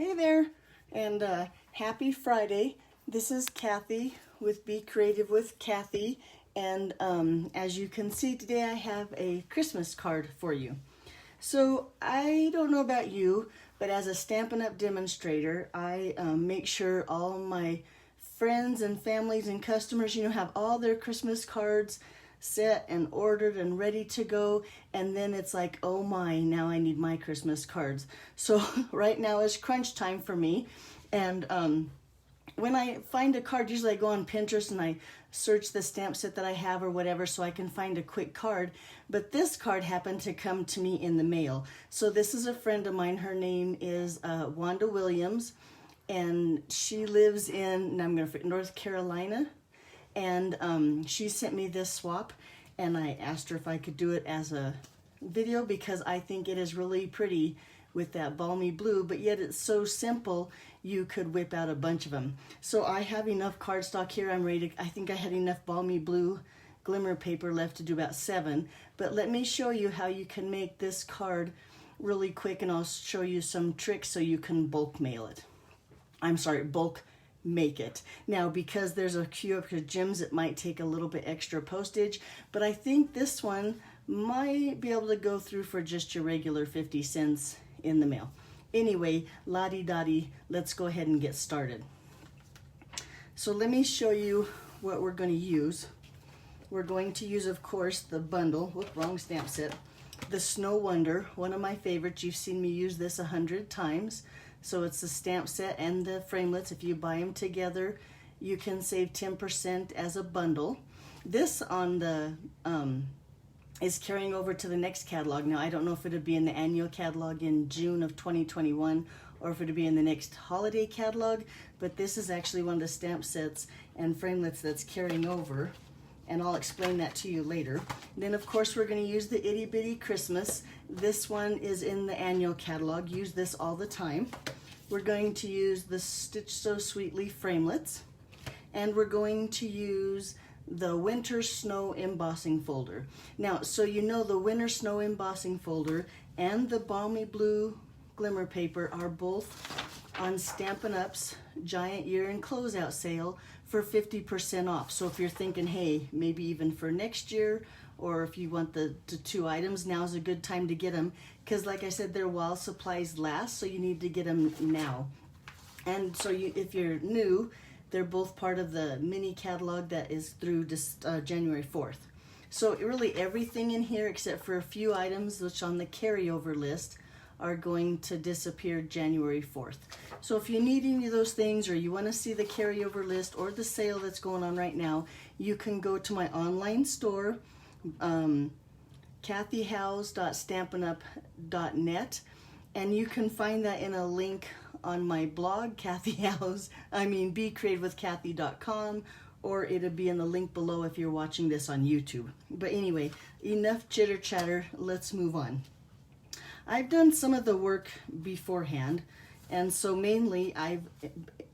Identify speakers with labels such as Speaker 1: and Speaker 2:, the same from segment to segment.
Speaker 1: Hey there, and happy Friday. This is Kathy with Be Creative with Kathy, and as you can see today, I have a Christmas card for you. So I don't know about you, but as a Stampin' Up! Demonstrator, I make sure all my friends and families and customers, have all their Christmas cards set and ordered and ready to go, and then it's like, oh my, now I need my Christmas cards. So right now is crunch time for me, and when I find a card, usually I go on Pinterest and I search the stamp set that I have or whatever so I can find a quick card. But this card happened to come to me in the mail. So this is a friend of mine. Her name is Wanda Williams, and she lives in North Carolina. And she sent me this swap, and I asked her if I could do it as a video because I think it is really pretty with that balmy blue, but yet it's so simple you could whip out a bunch of them. So I have enough cardstock here. I'm ready to, I think I had enough balmy blue glimmer paper left to do about 7, but let me show you how you can make this card really quick, and I'll show you some tricks so you can bulk mail it. Bulk make it. Now, because there's a queue up for gyms, it might take a little bit extra postage, but I think this one might be able to go through for just your regular 50 cents in the mail. Anyway, la-di-da-di, let's go ahead and get started. So let me show you what we're going to use. We're going to use, of course, the bundle, wrong stamp set, the Snow Wonder, one of my favorites. You've seen me use this 100 times. So it's the stamp set and the framelits. If you buy them together, you can save 10% as a bundle. This on the is carrying over to the next catalog. Now, I don't know if it'll be in the annual catalog in June of 2021 or if it'll be in the next holiday catalog, but this is actually one of the stamp sets and framelits that's carrying over, and I'll explain that to you later. Then, of course, we're going to use the Itty Bitty Christmas. This one is in the annual catalog. Use this all the time. We're going to use the Stitch So Sweetly framelits, and we're going to use the Winter Snow embossing folder. Now, so you know, the Winter Snow embossing folder and the Balmy Blue glimmer paper are both on Stampin' Up's giant year-end closeout sale for 50% off. So if you're thinking, hey, maybe even for next year, or if you want the 2 items, now's a good time to get them, because like I said, they're while supplies last, so you need to get them now. And so if you're new, they're both part of the mini catalog that is through January 4th. So really everything in here except for a few items which on the carryover list are going to disappear January 4th. So if you need any of those things, or you want to see the carryover list or the sale that's going on right now, you can go to my online store, kathyhouse.stampinup.net, and you can find that in a link on my blog, BeCreativeWithKathy.com, or it'll be in the link below if you're watching this on YouTube. But anyway, enough chitter chatter, let's move on. I've done some of the work beforehand, and so mainly I've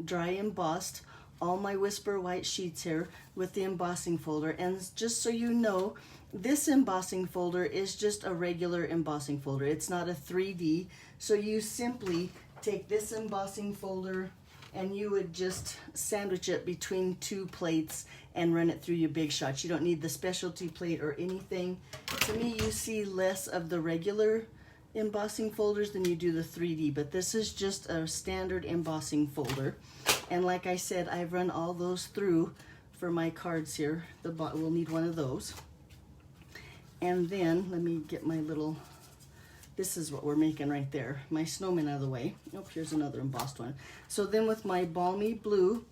Speaker 1: dry embossed all my Whisper White sheets here with the embossing folder. And just so you know, this embossing folder is just a regular embossing folder. It's not a 3D, so you simply take this embossing folder and you would just sandwich it between 2 plates and run it through your Big Shots. You don't need the specialty plate or anything. To me, you see less of the regular embossing folders than you do the 3D, but this is just a standard embossing folder. And like I said, I've run all those through for my cards here. We'll need one of those. And then let me get my little, this is what we're making right there, my snowman out of the way. Oh, here's another embossed one. So then with my Balmy Blue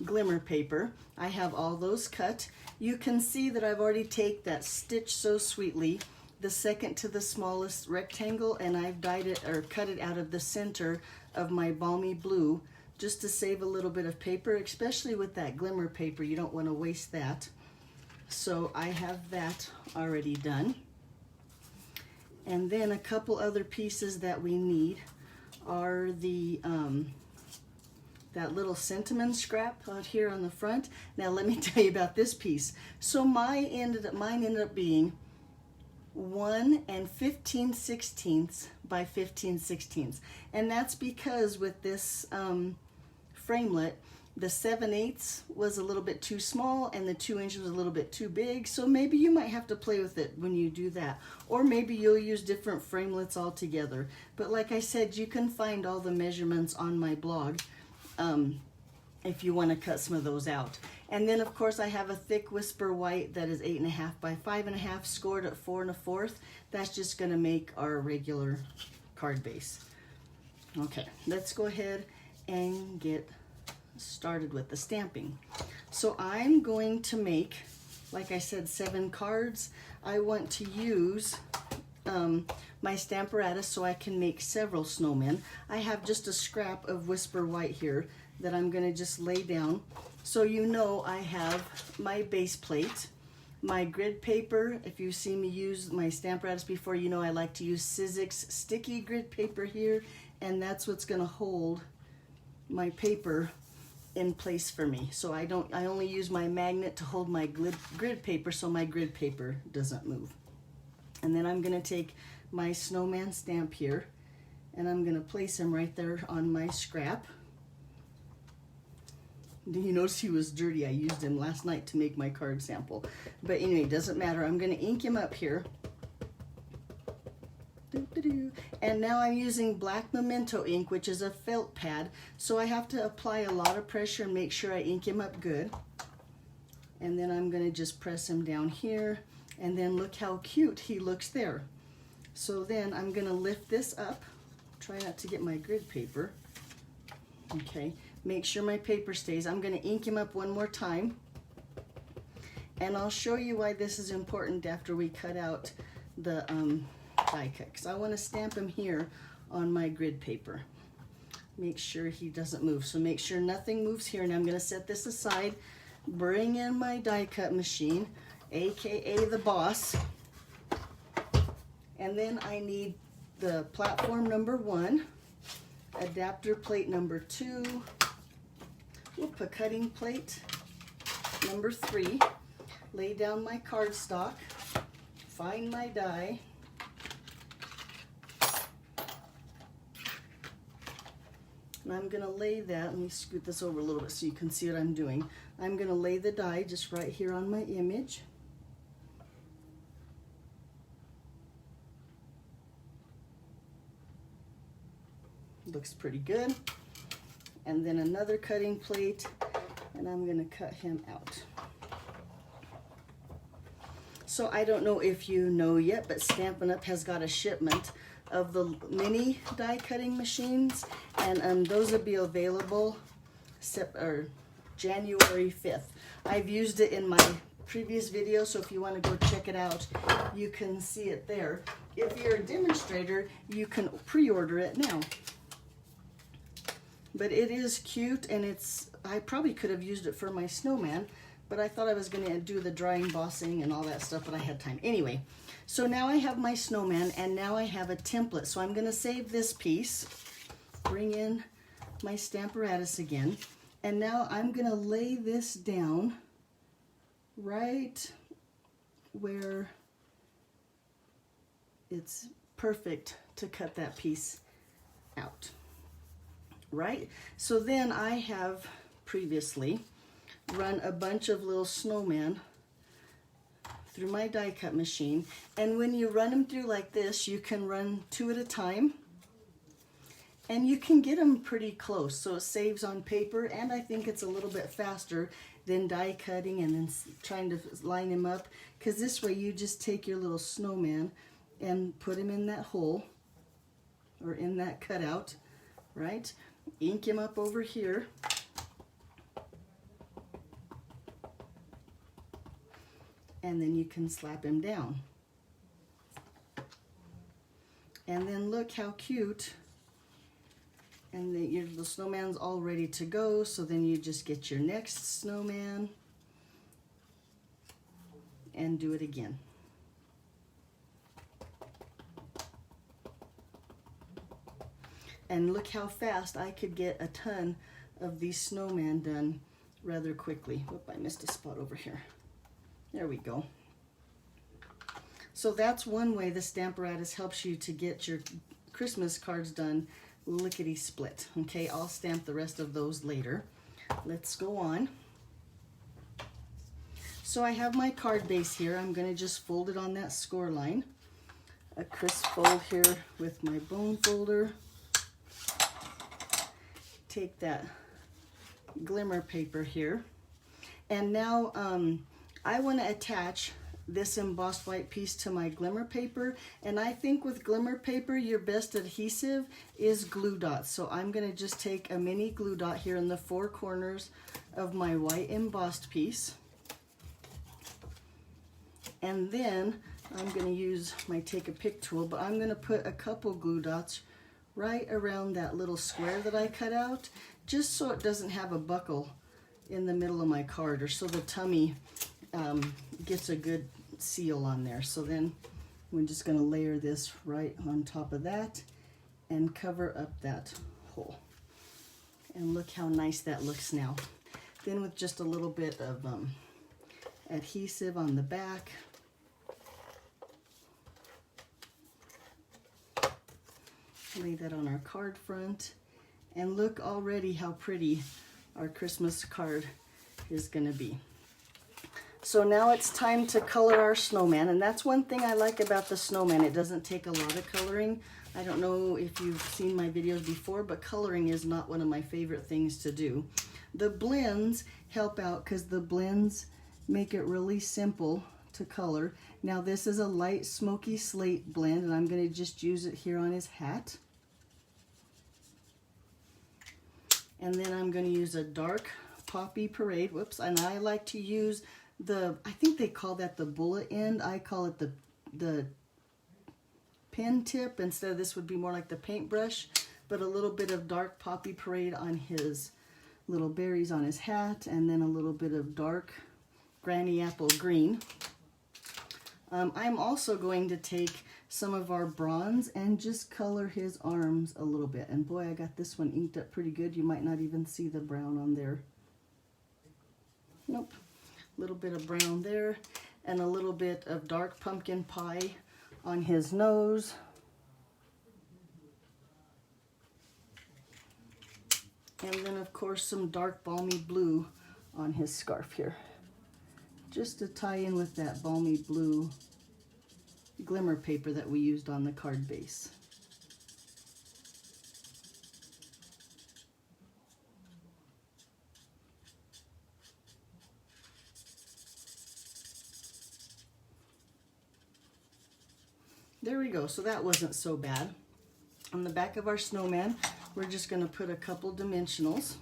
Speaker 1: glimmer paper, I have all those cut. You can see that I've already taken that Stitch So Sweetly, the second to the smallest rectangle, and I've dyed it or cut it out of the center of my Balmy Blue just to save a little bit of paper, especially with that glimmer paper. You don't want to waste that. So I have that already done. And then a couple other pieces that we need are the that little sentiment scrap out here on the front. Now let me tell you about this piece. So mine ended up being 1 15/16 by 15/16, and that's because with this framelit, the 7/8 was a little bit too small and the 2 inches was a little bit too big, so maybe you might have to play with it when you do that, or maybe you'll use different framelits altogether. But like I said, you can find all the measurements on my blog if you want to cut some of those out. And then of course I have a thick whisper white that is 8.5 by 5.5 scored at 4 1/4. That's just going to make our regular card base. Okay, let's go ahead and get started with the stamping. So I'm going to make, like I said, 7 cards. I want to use my Stamparatus so I can make several snowmen. I have just a scrap of whisper white here that I'm going to just lay down. So you know I have my base plate, my grid paper. If you've seen me use my Stamparatus before, you know I like to use Sizzix sticky grid paper here, and that's what's going to hold my paper in place for me. So I only use my magnet to hold my grid paper so my grid paper doesn't move. And then I'm going to take my snowman stamp here and I'm going to place him right there on my scrap. You notice he was dirty. I used him last night to make my card sample. But anyway, it doesn't matter. I'm going to ink him up here. And now I'm using black memento ink, which is a felt pad. So I have to apply a lot of pressure and make sure I ink him up good. And then I'm going to just press him down here. And then look how cute he looks there. So then I'm going to lift this up. Try not to get my grid paper. Okay. Make sure my paper stays. I'm going to ink him up one more time. And I'll show you why this is important after we cut out the die cut. Because I want to stamp him here on my grid paper. Make sure he doesn't move. So make sure nothing moves here. And I'm going to set this aside. Bring in my die cut machine, aka the boss. And then I need the platform number 1, adapter plate number 2, a cutting plate number 3, lay down my cardstock, find my die, and I'm going to lay that. Let me scoot this over a little bit so you can see what I'm doing. I'm going to lay the die just right here on my image. Looks pretty good. And then another cutting plate, and I'm going to cut him out. So I don't know if you know yet, but Stampin' Up! Has got a shipment of the mini die cutting machines, and those will be available January 5th. I've used it in my previous video, so if you want to go check it out, you can see it there. If you're a demonstrator, you can pre-order it now. But it is cute, and I probably could have used it for my snowman, but I thought I was going to do the dry embossing and all that stuff, but I had time. Anyway, so now I have my snowman, and now I have a template. So I'm going to save this piece, bring in my Stamparatus again, and now I'm going to lay this down right where it's perfect to cut that piece out. Right? So then I have previously run a bunch of little snowmen through my die cut machine, and when you run them through like this, you can run 2 at a time, and you can get them pretty close, so it saves on paper, and I think it's a little bit faster than die cutting and then trying to line them up, because this way you just take your little snowman and put him in that hole or in that cutout, right? Ink him up over here. And then you can slap him down. And then look how cute. And the snowman's all ready to go, so then you just get your next snowman and do it again. And look how fast I could get a ton of these snowmen done rather quickly. Whoop, I missed a spot over here. There we go. So that's one way the Stamparatus helps you to get your Christmas cards done lickety split. Okay, I'll stamp the rest of those later. Let's go on. So I have my card base here. I'm going to just fold it on that score line. A crisp fold here with my bone folder. Take that glimmer paper here. And now I want to attach this embossed white piece to my glimmer paper. And I think with glimmer paper, your best adhesive is glue dots. So I'm going to just take a mini glue dot here in the 4 corners of my white embossed piece. And then I'm going to use my take a pick tool, but I'm going to put a couple glue dots right around that little square that I cut out, just so it doesn't have a buckle in the middle of my card, or so the tummy gets a good seal on there. So then we're just going to layer this right on top of that and cover up that hole. And look how nice that looks now. Then with just a little bit of adhesive on the back, lay that on our card front, and look already how pretty our Christmas card is going to be. So now it's time to color our snowman, and that's one thing I like about the snowman. It doesn't take a lot of coloring. I don't know if you've seen my videos before, but coloring is not one of my favorite things to do. The blends help out because the blends make it really simple to color. Now this is a light smoky slate blend, and I'm going to just use it here on his hat. And then I'm going to use a dark poppy parade, whoops, and I like to use I think they call that the bullet end. I call it the pin tip. Instead of this would be more like the paintbrush, but a little bit of dark poppy parade on his little berries on his hat, and then a little bit of dark granny apple green. I'm also going to take some of our bronze and just color his arms a little bit. And boy, I got this one inked up pretty good. You might not even see the brown on there. Nope. A little bit of brown there, and a little bit of dark pumpkin pie on his nose. And then of course some dark balmy blue on his scarf here, just to tie in with that balmy blue glimmer paper that we used on the card base. There we go, so that wasn't so bad. On the back of our snowman, we're just going to put a couple dimensionals.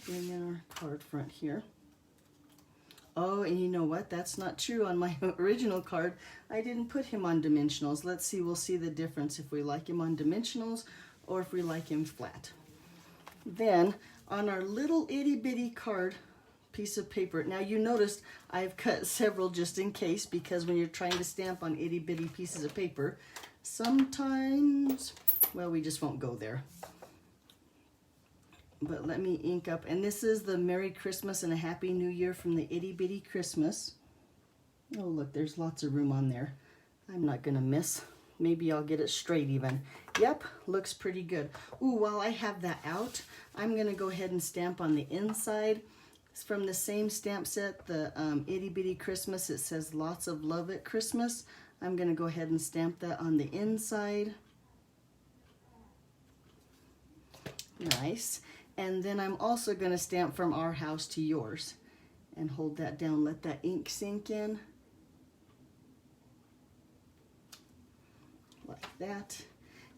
Speaker 1: Bring in our card front here. Oh, and you know what? That's not true. On my original card, I didn't put him on dimensionals. Let's see, we'll see the difference if we like him on dimensionals or if we like him flat. Then, on our little itty bitty card piece of paper, now you noticed I've cut several just in case, because when you're trying to stamp on itty bitty pieces of paper, sometimes, well, we just won't go there. But let me ink up, and this is the Merry Christmas and a Happy New Year from the Itty Bitty Christmas. Oh look, there's lots of room on there. I'm not gonna miss. Maybe I'll get it straight even. Yep, looks pretty good. Ooh, while I have that out, I'm gonna go ahead and stamp on the inside. It's from the same stamp set, the Itty Bitty Christmas. It says lots of love at Christmas. I'm gonna go ahead and stamp that on the inside. Nice. And then I'm also going to stamp from our house to yours. And hold that down, let that ink sink in. Like that.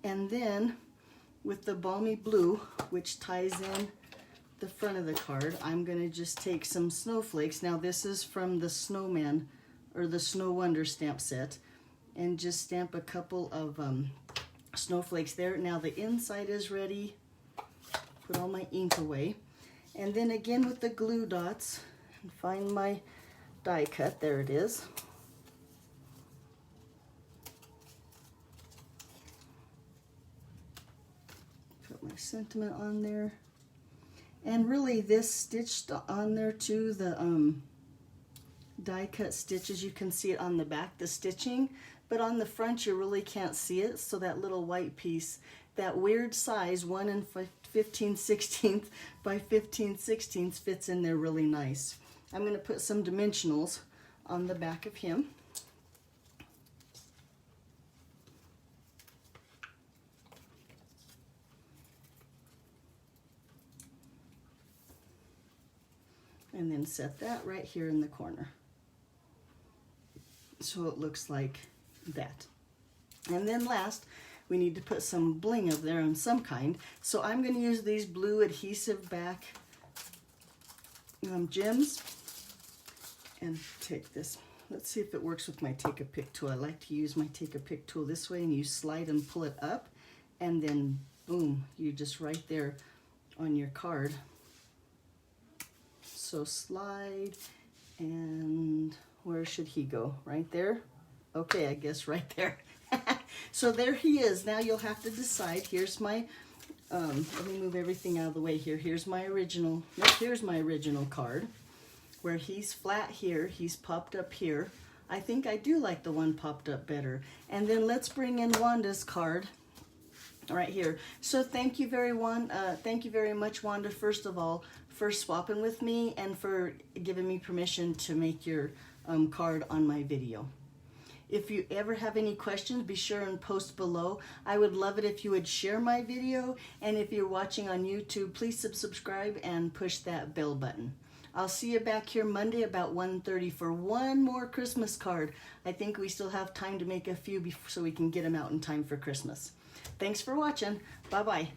Speaker 1: And then with the balmy blue, which ties in the front of the card, I'm going to just take some snowflakes. Now this is from the Snowman, or the Snow Wonder stamp set. And just stamp a couple of snowflakes there. Now the inside is ready. Put all my ink away. And then again with the glue dots, and find my die cut, there it is. Put my sentiment on there. And really this stitched on there too, the die cut stitches, you can see it on the back, the stitching, but on the front you really can't see it. So that little white piece, that weird size 1 15/16 by 15/16 fits in there really nice. I'm going to put some dimensionals on the back of him. And then set that right here in the corner. So it looks like that. And then last, we need to put some bling up there of some kind. So I'm going to use these blue adhesive back gems and take this. Let's see if it works with my take a pick tool. I like to use my take a pick tool this way, and you slide and pull it up, and then boom, you just right there on your card. So slide, and where should he go? Right there? Okay, I guess right there. So there he is. Now you'll have to decide. Here's my, let me move everything out of the way here. Here's my original, no, here's my original card, where he's flat here, he's popped up here. I think I do like the one popped up better. And then let's bring in Wanda's card right here. So thank you very much, Wanda, first of all, for swapping with me and for giving me permission to make your card on my video. If you ever have any questions, be sure and post below. I would love it if you would share my video, and if you're watching on YouTube, please subscribe and push that bell button. I'll see you back here Monday about 1:30 for one more Christmas card. I think we still have time to make a few so we can get them out in time for Christmas. Thanks for watching. Bye-bye.